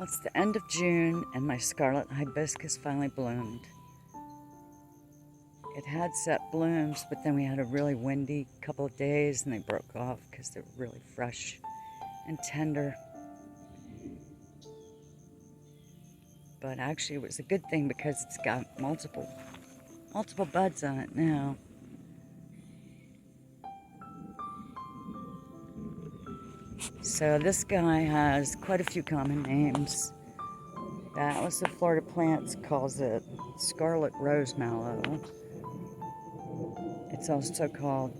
Well, it's the end of June and my scarlet hibiscus finally bloomed. It had set blooms, but then we had a really windy couple of days and they broke off because they're really fresh and tender. But actually it was a good thing because it's got multiple buds on it now. So this guy has quite a few common names. The Atlas of Florida Plants calls it Scarlet Rosemallow. It's also called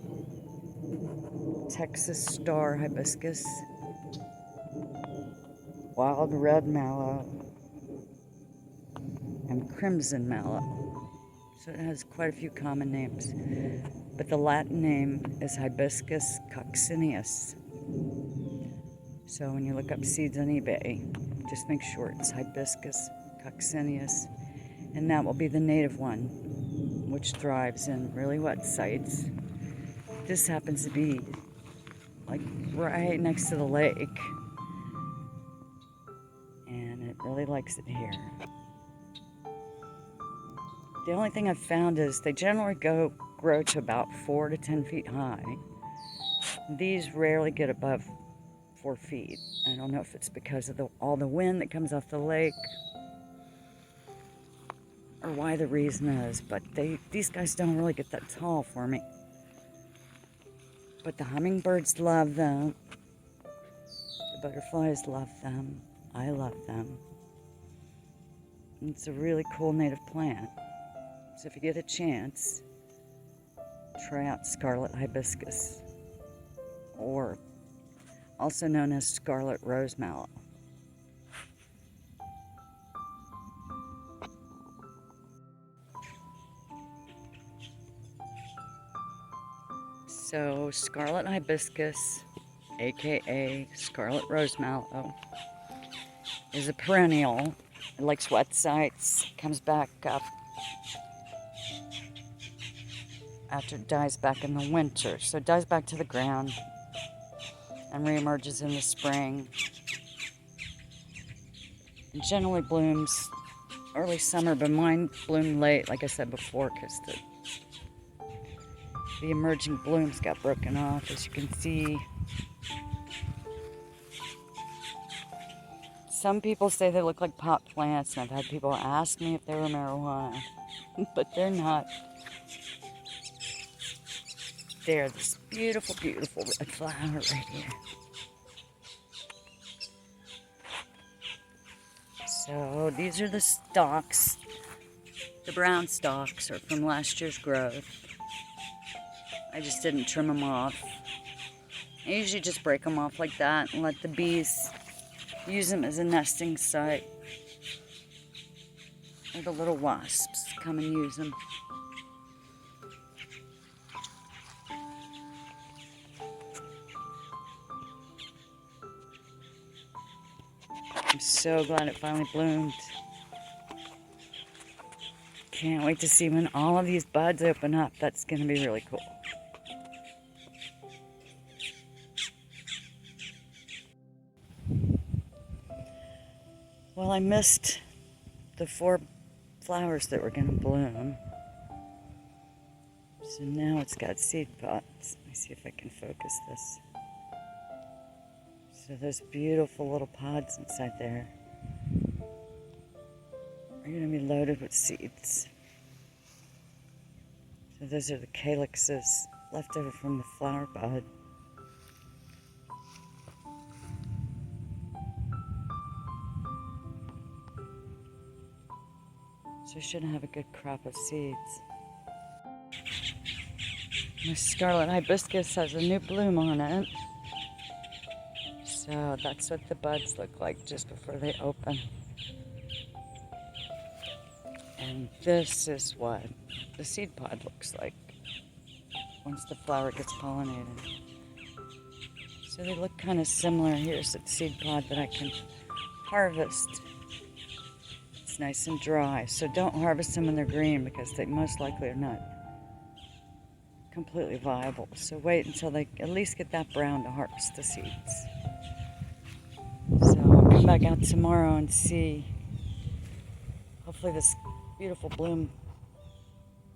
Texas Star Hibiscus, Wild Red Mallow, and Crimson Mallow. So it has quite a few common names. But the Latin name is Hibiscus coccineus. So when you look up seeds on eBay, just make sure it's Hibiscus coccineus, and that will be the native one, which thrives in really wet sites. This happens to be like right next to the lake, and it really likes it here. The only thing I've found is they generally grow to about 4 to 10 feet high. These rarely get above 4 feet. I don't know if it's because of all the wind that comes off the lake or why the reason is, but these guys don't really get that tall for me. But the hummingbirds love them. The butterflies love them. I love them. It's a really cool native plant. So if you get a chance, try out scarlet hibiscus, or also known as Scarlet Rosemallow. So Scarlet Hibiscus, aka Scarlet Rosemallow, is a perennial. It likes wet sites, comes back up after it dies back in the winter. So it dies back to the ground and reemerges in the spring. It generally blooms early summer, but mine bloomed late, like I said before, because the emerging blooms got broken off, as you can see. Some people say they look like pot plants, and I've had people ask me if they were marijuana, but they're not. They're this beautiful, beautiful red flower right here. So these are the stalks. The brown stalks are from last year's growth. I just didn't trim them off. I usually just break them off like that and let the bees use them as a nesting site. Or the little wasps come and use them. I'm so glad it finally bloomed. Can't wait to see when all of these buds open up. That's going to be really cool. Well, I missed the 4 flowers that were going to bloom. So now it's got seed pods. Let me see if I can focus this. So those beautiful little pods inside there are going to be loaded with seeds. So those are the calyxes left over from the flower bud. So I should have a good crop of seeds. My scarlet hibiscus has a new bloom on it. So that's what the buds look like just before they open. And this is what the seed pod looks like once the flower gets pollinated. So they look kind of similar. Here's the seed pod that I can harvest. It's nice and dry, so don't harvest them when they're green because they most likely are not completely viable. So wait until they at least get that brown to harvest the seeds. So I'll come back back out tomorrow and see. Hopefully this beautiful bloom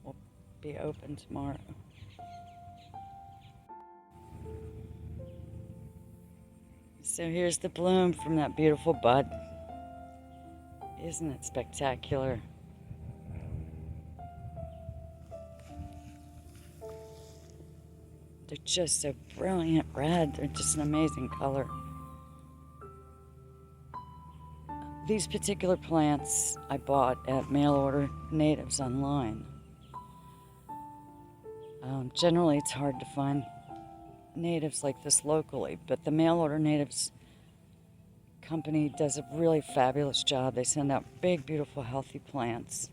will be open tomorrow. So here's the bloom from that beautiful bud. Isn't it spectacular? They're just so brilliant red. They're just an amazing color. These particular plants I bought at mail order natives online. Generally, it's hard to find natives like this locally, but the mail order natives company does a really fabulous job. They send out big, beautiful, healthy plants.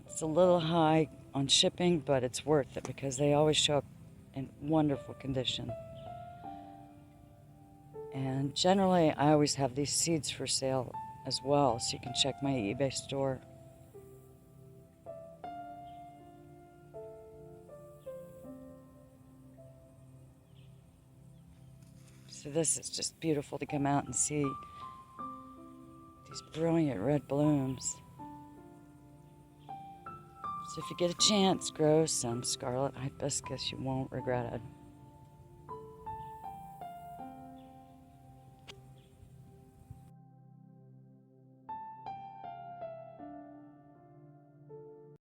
It's a little high on shipping, but it's worth it because they always show up in wonderful condition. And generally, I always have these seeds for sale as well, so you can check my eBay store. So this is just beautiful to come out and see these brilliant red blooms. So if you get a chance, grow some scarlet hibiscus. You won't regret it.